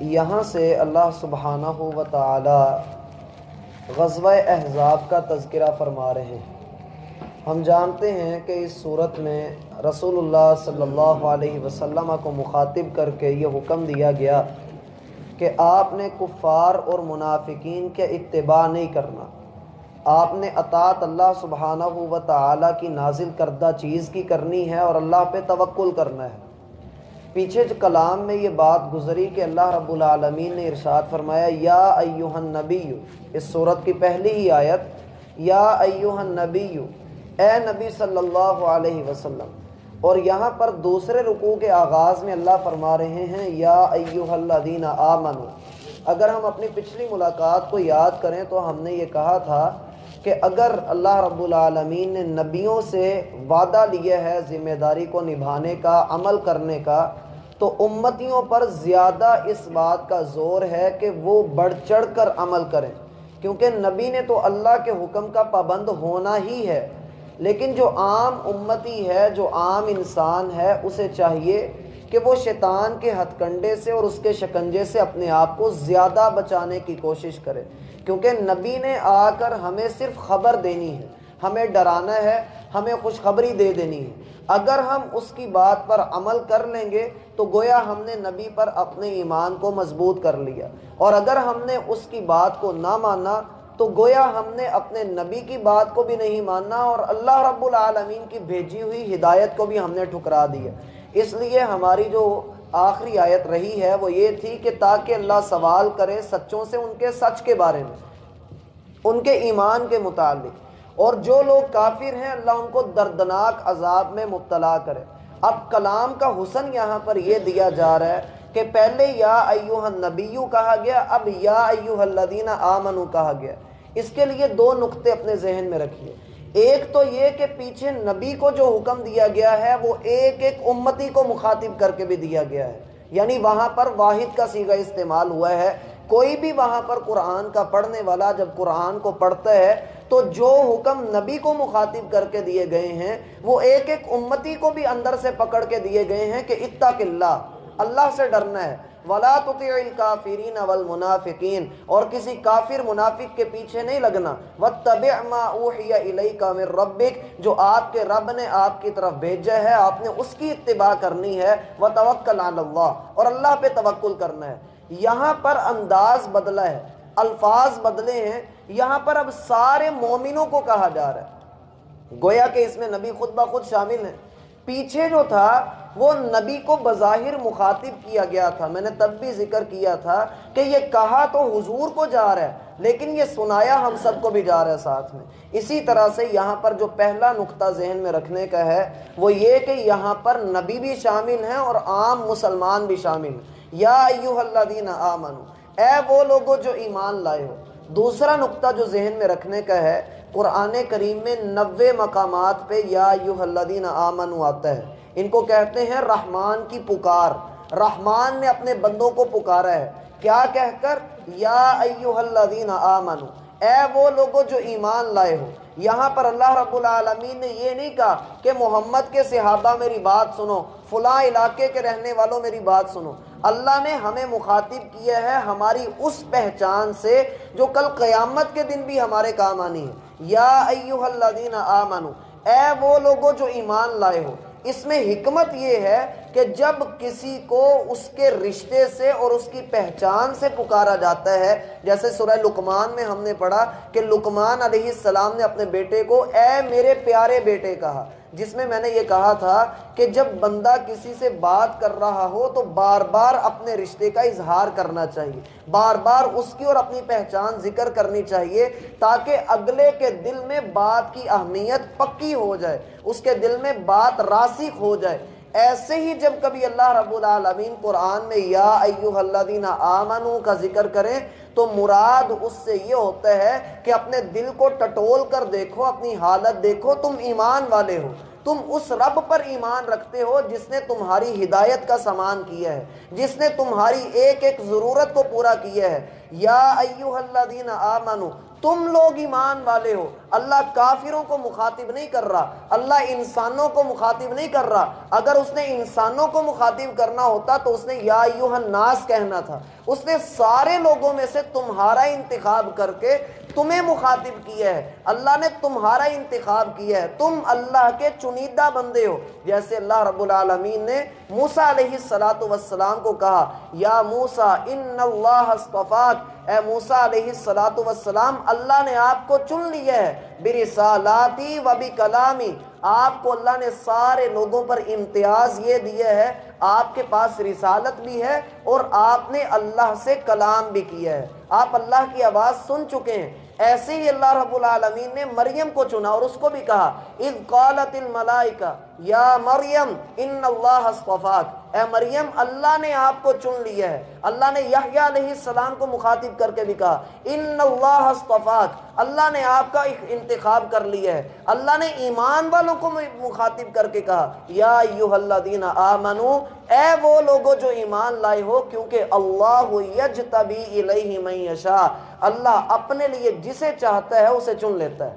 یہاں سے اللہ سبحانہ و تعالی غزوہ احزاب کا تذکرہ فرما رہے ہیں۔ ہم جانتے ہیں کہ اس صورت میں رسول اللہ صلی اللہ علیہ وسلم کو مخاطب کر کے یہ حکم دیا گیا کہ آپ نے کفار اور منافقین کے اتباع نہیں کرنا، آپ نے اطاعت اللہ سبحانہ و تعالی کی نازل کردہ چیز کی کرنی ہے اور اللہ پہ توکل کرنا ہے۔ پیچھے جو کلام میں یہ بات گزری کہ اللہ رب العالمین نے ارشاد فرمایا یا ایہا النبی، اس سورت کی پہلی ہی آیت یا ایہا النبی، اے نبی صلی اللہ علیہ وسلم، اور یہاں پر دوسرے رکوع کے آغاز میں اللہ فرما رہے ہیں یا ایہا الذین آمنوا۔ اگر ہم اپنی پچھلی ملاقات کو یاد کریں تو ہم نے یہ کہا تھا کہ اگر اللہ رب العالمین نے نبیوں سے وعدہ لیا ہے ذمہ داری کو نبھانے کا، عمل کرنے کا، تو امتیوں پر زیادہ اس بات کا زور ہے کہ وہ بڑھ چڑھ کر عمل کریں، کیونکہ نبی نے تو اللہ کے حکم کا پابند ہونا ہی ہے، لیکن جو عام امتی ہے، جو عام انسان ہے، اسے چاہیے کہ وہ شیطان کے ہتھ کنڈے سے اور اس کے شکنجے سے اپنے آپ کو زیادہ بچانے کی کوشش کرے، کیونکہ نبی نے آ کر ہمیں صرف خبر دینی ہے، ہمیں ڈرانا ہے، ہمیں خوشخبری دے دینی ہے۔ اگر ہم اس کی بات پر عمل کر لیں گے تو گویا ہم نے نبی پر اپنے ایمان کو مضبوط کر لیا، اور اگر ہم نے اس کی بات کو نہ مانا تو گویا ہم نے اپنے نبی کی بات کو بھی نہیں ماننا اور اللہ رب العالمین کی بھیجی ہوئی ہدایت کو بھی ہم نے ٹھکرا دیا۔ اس لیے ہماری جو آخری آیت رہی ہے وہ یہ تھی کہ تاکہ اللہ سوال کرے سچوں سے ان کے سچ کے بارے میں، ان کے ایمان کے متعلق، اور جو لوگ کافر ہیں اللہ ان کو دردناک عذاب میں مبتلا کرے۔ اب کلام کا حسن یہاں پر یہ دیا جا رہا ہے کہ پہلے یا ایہا النبی کہا گیا، اب یا ایہا الذین آمنوا کہا گیا۔ اس کے لیے دو نقطے اپنے ذہن میں رکھیے۔ ایک تو یہ کہ پیچھے نبی کو جو حکم دیا گیا ہے وہ ایک ایک امتی کو مخاطب کر کے بھی دیا گیا ہے، یعنی وہاں پر واحد کا صیغہ استعمال ہوا ہے۔ کوئی بھی وہاں پر قرآن کا پڑھنے والا جب قرآن کو پڑھتا ہے تو جو حکم نبی کو مخاطب کر کے دیے گئے ہیں وہ ایک ایک امتی کو بھی اندر سے پکڑ کے دیے گئے ہیں کہ اتق اللہ، اللہ سے ڈرنا ہے، ولا تطع الکافرین والمنافقین، اور کسی کافر منافق کے پیچھے نہیں لگنا، واتبع ما اوحی الیک من ربک، جو آپ کے رب نے آپ کی طرف بھیجا ہے آپ نے اس کی اتباع کرنی ہے، وتوکل علی اللہ، اور اللہ پہ توکل کرنا ہے۔ یہاں پر انداز بدلا ہے، الفاظ بدلے ہیں، یہاں پر اب سارے مومنوں کو کہا جا رہا ہے، گویا کہ اس میں نبی خود بخود شامل ہیں۔ پیچھے جو تھا وہ نبی کو بظاہر مخاطب کیا گیا تھا، میں نے تب بھی ذکر کیا تھا کہ یہ کہا تو حضور کو جا رہا ہے لیکن یہ سنایا ہم سب کو بھی جا رہا ہے ساتھ میں۔ اسی طرح سے یہاں پر جو پہلا نقطہ ذہن میں رکھنے کا ہے وہ یہ کہ یہاں پر نبی بھی شامل ہیں اور عام مسلمان بھی شامل ہیں۔ یا ایھا الذین آمنوا، اے وہ لوگوں جو ایمان لائے ہو۔ دوسرا نقطہ جو ذہن میں رکھنے کا ہے، قرآن کریم میں 90 مقامات پہ یا ایھا الذین آمنوا آتا ہے، ان کو کہتے ہیں رحمان کی پکار۔ رحمان نے اپنے بندوں کو پکارا ہے، کیا کہہ کر؟ یا ایھا الذین آمنوا، اے وہ لوگوں جو ایمان لائے ہو۔ یہاں پر اللہ رب العالمین نے یہ نہیں کہا کہ محمد کے صحابہ میری بات سنو، فلاں علاقے کے رہنے والوں میری بات سنو۔ اللہ نے ہمیں مخاطب کیا ہے ہماری اس پہچان سے جو کل قیامت کے دن بھی ہمارے کام آنی ہے۔ یا ایھا الذین آمنوا، اے وہ لوگوں جو ایمان لائے ہو۔ اس میں حکمت یہ ہے کہ جب کسی کو اس کے رشتے سے اور اس کی پہچان سے پکارا جاتا ہے، جیسے سورہ لقمان میں ہم نے پڑھا کہ لقمان علیہ السلام نے اپنے بیٹے کو اے میرے پیارے بیٹے کہا، جس میں نے یہ کہا تھا کہ جب بندہ کسی سے بات کر رہا ہو تو بار بار اپنے رشتے کا اظہار کرنا چاہیے، بار بار اس کی اور اپنی پہچان ذکر کرنی چاہیے تاکہ اگلے کے دل میں بات کی اہمیت پکی ہو جائے، اس کے دل میں بات راسخ ہو جائے۔ ایسے ہی جب کبھی اللہ رب العالمین قرآن میں یا ایھا الذین آمنوا کا ذکر کریں تو مراد اس سے یہ ہوتا ہے کہ اپنے دل کو ٹٹول کر دیکھو، اپنی حالت دیکھو، تم ایمان والے ہو، تم اس رب پر ایمان رکھتے ہو جس نے تمہاری ہدایت کا سامان کیا ہے، جس نے تمہاری ایک ایک ضرورت کو پورا کیا ہے۔ یا ایھا الذین آمنوا، تم لوگ ایمان والے ہو۔ اللہ کافروں کو مخاطب نہیں کر رہا، اللہ انسانوں کو مخاطب نہیں کر رہا۔ اگر اس نے انسانوں کو مخاطب کرنا ہوتا تو اس نے یا ایھا الناس کہنا تھا۔ اس نے سارے لوگوں میں سے تمہارا انتخاب کر کے تمہیں مخاطب کیا ہے۔ اللہ نے تمہارا انتخاب کیا ہے، تم اللہ کے چنیدہ بندے ہو۔ جیسے اللہ رب العالمین نے موسیٰ علیہ السلام کو کہا یا موسیٰ ان اللہ اصطفاک، اے موسیٰ علیہ السلام اللہ نے آپ کو چن لیا ہے، برسالاتی و بکلامی، آپ کو اللہ نے سارے لوگوں پر امتیاز یہ دیا ہے، آپ کے پاس رسالت بھی ہے اور آپ نے اللہ سے کلام بھی کیا ہے، آپ اللہ کی آواز سن چکے ہیں۔ ایسے ہی اللہ رب العالمین نے مریم کو چنا اور اس کو بھی کہا اذ قالت الملائکہ یا مریم ان اللہ اصطفاک، اے مریم اللہ نے آپ کو چن لیا ہے۔ اللہ نے یحییٰ علیہ السلام کو مخاطب کر کے بھی کہا ان اللہ اصطفاک، اللہ نے آپ کا انتخاب کر لیا ہے۔ اللہ نے ایمان والوں کو مخاطب کر کے کہا یا ایھا الذین آمنو، اے وہ لوگوں جو ایمان لائے ہو، کیونکہ اللہ یجتبی الیہ من یشاء، اللہ اپنے لیے جسے چاہتا ہے اسے چن لیتا ہے۔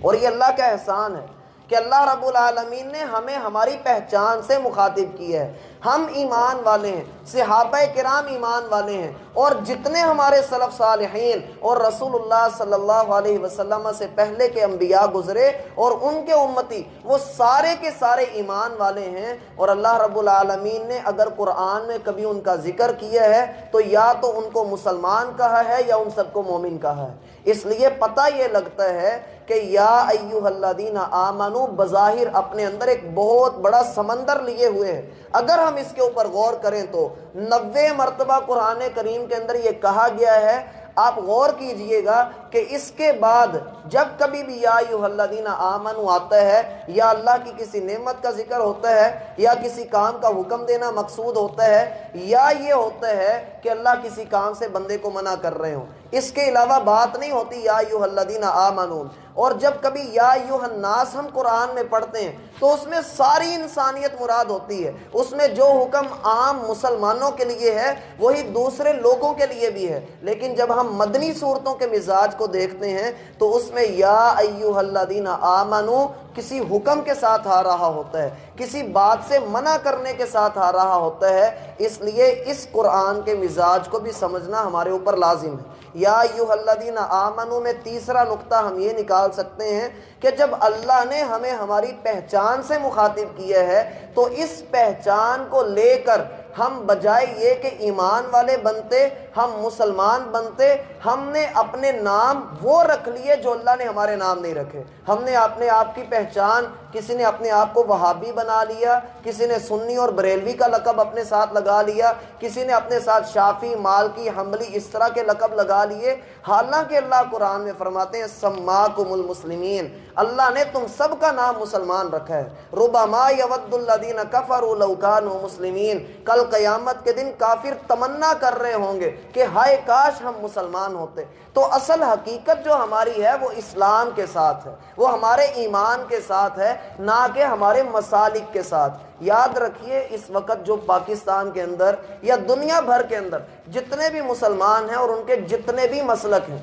اور یہ اللہ کا احسان ہے کہ اللہ رب العالمین نے ہمیں ہماری پہچان سے مخاطب کیا ہے۔ ہم ایمان والے ہیں، صحابہ کرام ایمان والے ہیں، اور جتنے ہمارے سلف صالحین اور رسول اللہ صلی اللہ علیہ وسلم سے پہلے کے انبیاء گزرے اور ان کے امتی، وہ سارے کے سارے ایمان والے ہیں۔ اور اللہ رب العالمین نے اگر قرآن میں کبھی ان کا ذکر کیا ہے تو یا تو ان کو مسلمان کہا ہے یا ان سب کو مومن کہا ہے۔ اس لیے پتہ یہ لگتا ہے کہ یا ایھا الذین آمنو بظاہر اپنے اندر ایک بہت بڑا سمندر لیے ہوئے ہے۔ اگر ہم اس کے اوپر غور کریں تو 90 مرتبہ قرآن کریم کے اندر یہ کہا گیا ہے۔ آپ غور کیجئے گا کہ اس کے بعد جب کبھی بھی یا ایھا الذین آمنو آتا ہے، یا اللہ کی کسی نعمت کا ذکر ہوتا ہے، یا کسی کام کا حکم دینا مقصود ہوتا ہے، یا یہ ہوتا ہے کہ اللہ کسی کام سے بندے کو منع کر رہے ہوں، اس کے علاوہ بات نہیں ہوتی یا ایھا الذین آمنو۔ اور جب کبھی یا ایھا الناس ہم قرآن میں پڑھتے ہیں تو اس میں ساری انسانیت مراد ہوتی ہے۔ اس میں جو حکم عام مسلمانوں کے لیے ہے وہی دوسرے لوگوں کے لیے بھی ہے۔ لیکن جب ہم مدنی صورتوں کے مزاج کو دیکھتے ہیں تو اس میں یا ایھا الذین آمنو کسی حکم کے ساتھ آ رہا ہوتا ہے، کسی بات سے منع کرنے کے ساتھ آ رہا ہوتا ہے۔ اس لیے اس قرآن کے مزاج کو بھی سمجھنا ہمارے اوپر لازم ہے۔ یا ایھا الذین آمنو میں تیسرا نقطہ ہم یہ نکال سکتے ہیں کہ جب اللہ نے ہمیں ہماری پہچان سے مخاطب کیا ہے تو اس پہچان کو لے کر ہم بجائے یہ کہ ایمان والے بنتے، ہم مسلمان بنتے، ہم نے اپنے نام وہ رکھ لیے جو اللہ نے ہمارے نام نہیں رکھے۔ ہم نے اپنے آپ کی پہچان، کسی نے اپنے آپ کو وہابی بنا لیا، کسی نے سنی اور بریلوی کا لقب اپنے ساتھ لگا لیا، کسی نے اپنے ساتھ شافی، مالکی، حنبلی اس طرح کے لقب لگا لیے۔ حالانکہ اللہ قرآن میں فرماتے ہیں سماکم المسلمین، اللہ نے تم سب کا نام مسلمان رکھا ہے۔ ربما یود الذین کفروا لو کانوا مسلمین، کل قیامت کے دن کافر تمنا کر رہے ہوں گے کہ ہائے کاش ہم مسلمان ہوتے۔ تو اصل حقیقت جو ہماری ہے وہ اسلام کے ساتھ ہے، وہ ہمارے ایمان کے ساتھ ہے، نہ کہ ہمارے مسالک کے ساتھ۔ یاد رکھیے اس وقت جو پاکستان کے اندر یا دنیا بھر کے اندر جتنے بھی مسلمان ہیں اور ان کے جتنے بھی مسلک ہیں،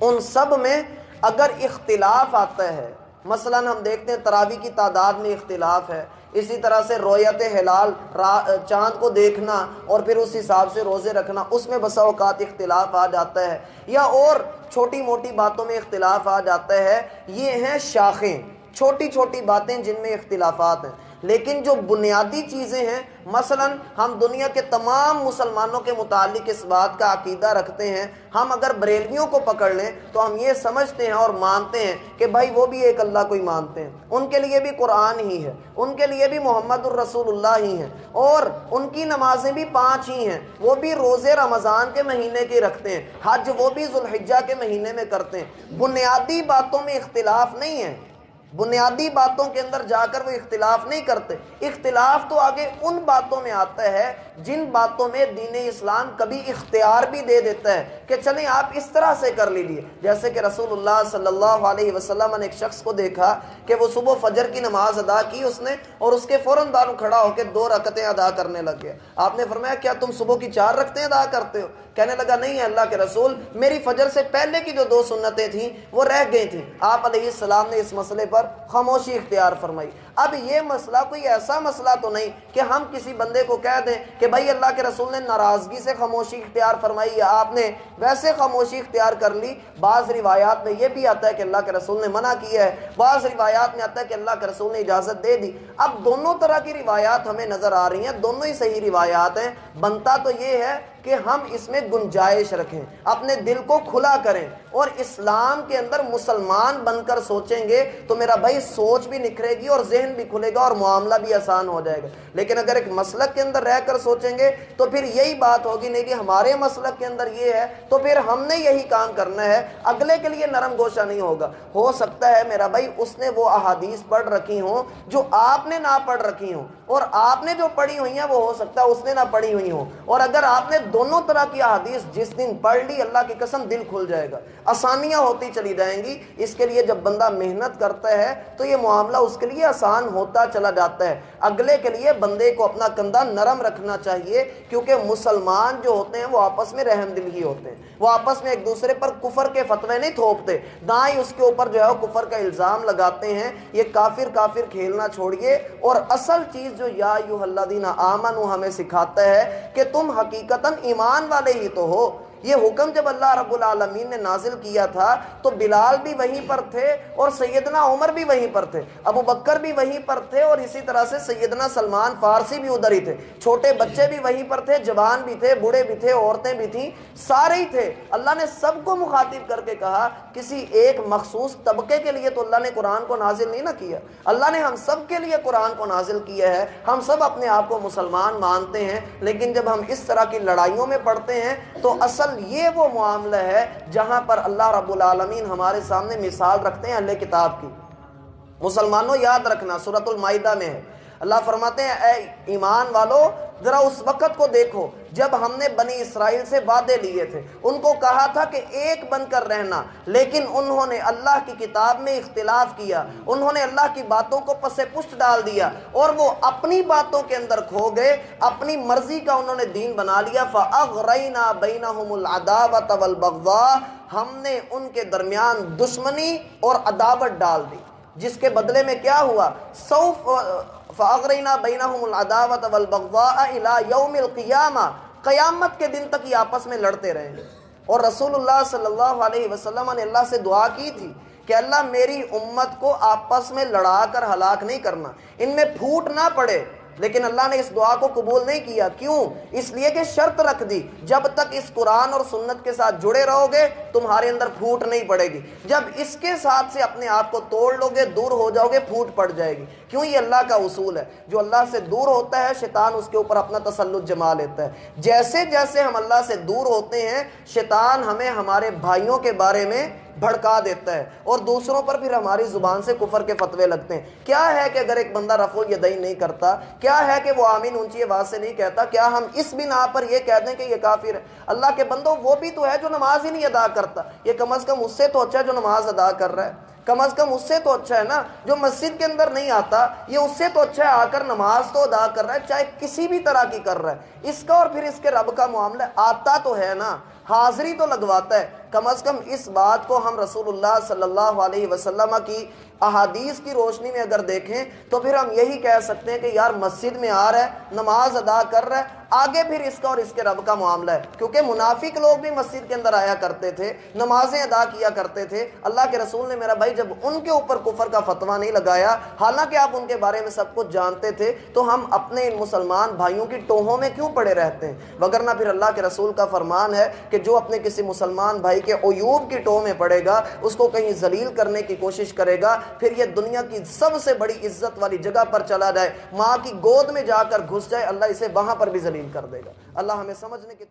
ان سب میں اگر اختلاف آتا ہے، مثلا ہم دیکھتے ہیں تراویح کی تعداد میں اختلاف ہے، اسی طرح سے رویت ہلال چاند کو دیکھنا اور پھر اس حساب سے روزے رکھنا، اس میں بسا اوقات اختلاف آ جاتا ہے، یا اور چھوٹی موٹی باتوں میں اختلاف آ جاتا ہے۔ یہ ہیں شاخیں، چھوٹی چھوٹی باتیں جن میں اختلافات ہیں۔ لیکن جو بنیادی چیزیں ہیں، مثلا ہم دنیا کے تمام مسلمانوں کے متعلق اس بات کا عقیدہ رکھتے ہیں۔ ہم اگر بریلویوں کو پکڑ لیں تو ہم یہ سمجھتے ہیں اور مانتے ہیں کہ بھائی وہ بھی ایک اللہ کو ہی مانتے ہیں، ان کے لیے بھی قرآن ہی ہے، ان کے لیے بھی محمد الرسول اللہ ہی ہیں، اور ان کی نمازیں بھی 5 ہی ہیں، وہ بھی روزے رمضان کے مہینے کے رکھتے ہیں، حج وہ بھی ذوالحجہ کے مہینے میں کرتے ہیں۔ بنیادی باتوں میں اختلاف نہیں ہے، بنیادی باتوں کے اندر جا کر وہ اختلاف نہیں کرتے. اختلاف تو آگے ان باتوں میں آتا ہے جن باتوں میں دین اسلام کبھی اختیار بھی دے دیتا ہے کہ چلیں آپ اس طرح سے کر لیجیے. جیسے کہ رسول اللہ صلی اللہ علیہ وسلم نے ایک شخص کو دیکھا کہ وہ صبح فجر کی نماز ادا کی اس نے, اور اس کے فوراً بعد کھڑا ہو کے 2 رکعتیں ادا کرنے لگ گیا. آپ نے فرمایا کیا تم صبح کی 4 رکعتیں ادا کرتے ہو؟ کہنے لگا نہیں ہے اللہ کے رسول, میری فجر سے پہلے کی جو 2 سنتیں تھیں وہ رہ گئی تھیں. آپ علیہ السلام نے اس مسئلے پر خاموشی اختیار فرمائی. اب یہ مسئلہ کوئی ایسا مسئلہ تو نہیں کہ ہم کسی بندے کو کہہ دیں کہ بھائی اللہ کے رسول نے ناراضگی سے خاموشی اختیار فرمائی یا آپ نے ویسے خاموشی اختیار کر لی. بعض روایات میں یہ بھی آتا ہے کہ اللہ کے رسول نے منع کیا ہے, بعض روایات میں آتا ہے کہ اللہ کے رسول نے اجازت دے دی. اب دونوں طرح کی روایات ہمیں نظر آ رہی ہیں, دونوں ہی صحیح روایات ہیں. بنتا تو یہ ہے کہ ہم اس میں گنجائش رکھیں, اپنے دل کو کھلا کریں, اور اسلام کے اندر مسلمان بن کر سوچیں گے تو میرا بھائی سوچ بھی نکھرے گی اور ذہن بھی کھلے گا اور معاملہ بھی آسان ہو جائے گا. لیکن اگر ایک مسلک کے اندر رہ کر سوچیں گے تو پھر یہی بات ہوگی نہیں کہ ہمارے مسلک کے اندر یہ ہے تو پھر ہم نے یہی کام کرنا ہے, اگلے کے لیے نرم گوشہ نہیں ہوگا. ہو سکتا ہے میرا بھائی اس نے وہ احادیث پڑھ رکھی ہوں جو آپ نے نہ پڑھ رکھی ہوں, اور آپ نے جو پڑھی ہوئی ہیں وہ ہو سکتا ہے اس نے نہ پڑھی ہوئی ہوں. اور اگر آپ نے دونوں طرح کی احادیث جس دن پڑھ لی, اللہ کی قسم دل کھل جائے گا, آسانیاں ہوتی چلی جائیں گی. اس کے لیے جب بندہ محنت کرتا ہے تو یہ معاملہ اس کے لیے آسان ہوتا چلا جاتا ہے. اگلے کے لیے بندے کو اپنا کندھا نرم رکھنا چاہیے, کیونکہ مسلمان جو ہوتے ہیں وہ آپس میں رحم دل ہی ہوتے ہیں. وہ آپس میں ایک دوسرے پر کفر کے فتوے نہیں تھوپتے, نہ ہی اس کے اوپر جو ہے وہ کفر کا الزام لگاتے ہیں. یہ کافر کھیلنا چھوڑیے, اور اصل چیز جو یا ایھا الذین آمنوا ہمیں سکھاتا ہے کہ تم حقیقتاً ایمان والے ہی تو ہو. یہ حکم جب اللہ رب العالمین نے نازل کیا تھا تو بلال بھی وہیں پر تھے اور سیدنا عمر بھی وہیں پر تھے, ابو بکر بھی وہیں پر تھے, اور اسی طرح سے سیدنا سلمان فارسی بھی ادھر ہی تھے. چھوٹے بچے بھی وہیں پر تھے, جوان بھی تھے, بوڑھے بھی تھے, عورتیں بھی تھیں, سارے ہی تھے. اللہ نے سب کو مخاطب کر کے کہا, کسی ایک مخصوص طبقے کے لیے تو اللہ نے قرآن کو نازل نہیں نہ کیا. اللہ نے ہم سب کے لیے قرآن کو نازل کیا ہے. ہم سب اپنے آپ کو مسلمان مانتے ہیں, لیکن جب ہم اس طرح کی لڑائیوں میں پڑتے ہیں تو اصل یہ وہ معاملہ ہے جہاں پر اللہ رب العالمین ہمارے سامنے مثال رکھتے ہیں اہل کتاب کی. مسلمانوں یاد رکھنا سورۃ المائدہ میں ہے, اللہ فرماتے ہیں اے ایمان والو ذرا اس وقت کو دیکھو جب ہم نے بنی اسرائیل سے وعدے لیے تھے, ان کو کہا تھا کہ ایک بن کر رہنا, لیکن انہوں نے اللہ کی کتاب میں اختلاف کیا, انہوں نے اللہ کی باتوں کو پس پشت ڈال دیا, اور وہ اپنی باتوں کے اندر کھو گئے, اپنی مرضی کا انہوں نے دین بنا لیا. فَأَغْرَيْنَا بَيْنَهُمُ الْعَدَاوَةَ وَالْبَغْضَاءَ, ہم نے ان کے درمیان دشمنی اور عداوت ڈال دی, جس کے بدلے میں کیا ہوا, فَأَغْرَيْنَا بَيْنَهُمُ الْعَدَاوَةَ وَالْبَغْضَاءَ إِلَى يَوْمِ الْقِيَامَةِ, قیامت کے دن تک یہ آپس میں لڑتے رہیں گے. اور رسول اللہ صلی اللہ علیہ وسلم نے اللہ سے دعا کی تھی کہ اللہ میری امت کو آپس میں لڑا کر ہلاک نہیں کرنا, ان میں پھوٹ نہ پڑے. لیکن اللہ نے اس دعا کو قبول نہیں کیا. کیوں؟ اس لیے کہ شرط رکھ دی, جب تک اس قرآن اور سنت کے ساتھ جڑے رہو گے تمہارے اندر پھوٹ نہیں پڑے گی. جب اس کے ساتھ سے اپنے آپ کو توڑ لو گے, دور ہو جاؤ گے, پھوٹ پڑ جائے گی. کیوں؟ یہ اللہ کا اصول ہے. جو اللہ سے دور ہوتا ہے شیطان اس کے اوپر اپنا تسلط جما لیتا ہے. جیسے جیسے ہم اللہ سے دور ہوتے ہیں شیطان ہمیں ہمارے بھائیوں کے بارے میں بھڑکا دیتا ہے, اور دوسروں پر پھر ہماری زبان سے کفر کے فتوے لگتے ہیں. کیا ہے کہ اگر ایک بندہ رفع الیدین نہیں کرتا, کیا ہے کہ وہ آمین اونچی آواز سے نہیں کہتا, کیا ہم اس بنا پر یہ کہہ دیں کہ یہ کافر ہے؟ اللہ کے بندوں وہ بھی تو ہے جو نماز ہی نہیں ادا کرتا. یہ کم از کم اس سے تو اچھا ہے جو نماز ادا کر رہا ہے, کم از کم اس سے تو اچھا ہے نا جو مسجد کے اندر نہیں آتا. یہ اس سے تو اچھا ہے آ کر نماز تو ادا کر رہا ہے, چاہے کسی بھی طرح کی کر رہا ہے. اس کا اور پھر اس کے رب کا معاملہ آتا تو ہے نا, حاضری تو لگواتا ہے. کم از کم اس بات کو ہم رسول اللہ صلی اللہ علیہ وسلم کی احادیث کی روشنی میں اگر دیکھیں تو پھر ہم یہی کہہ سکتے ہیں کہ یار مسجد میں آ رہا ہے, نماز ادا کر رہا ہے, آگے پھر اس کا اور اس کے رب کا معاملہ ہے. کیونکہ منافق لوگ بھی مسجد کے اندر آیا کرتے تھے, نمازیں ادا کیا کرتے تھے. اللہ کے رسول نے میرا بھائی جب ان کے اوپر کفر کا فتویٰ نہیں لگایا, حالانکہ آپ ان کے بارے میں سب کچھ جانتے تھے, تو ہم اپنے ان مسلمان بھائیوں کی ٹوہوں میں کیوں پڑے رہتے ہیں؟ وگرنہ پھر اللہ کے رسول کا فرمان ہے کہ جو اپنے کسی مسلمان بھائی کے عیوب کی ٹوہ میں پڑے گا, اس کو کہیں ذلیل کرنے کی کوشش کرے گا, پھر یہ دنیا کی سب سے بڑی عزت والی جگہ پر چلا جائے, ماں کی گود میں جا کر گھس جائے, اللہ اسے وہاں پر بھی ذلیل کر دے گا. اللہ ہمیں سمجھنے کی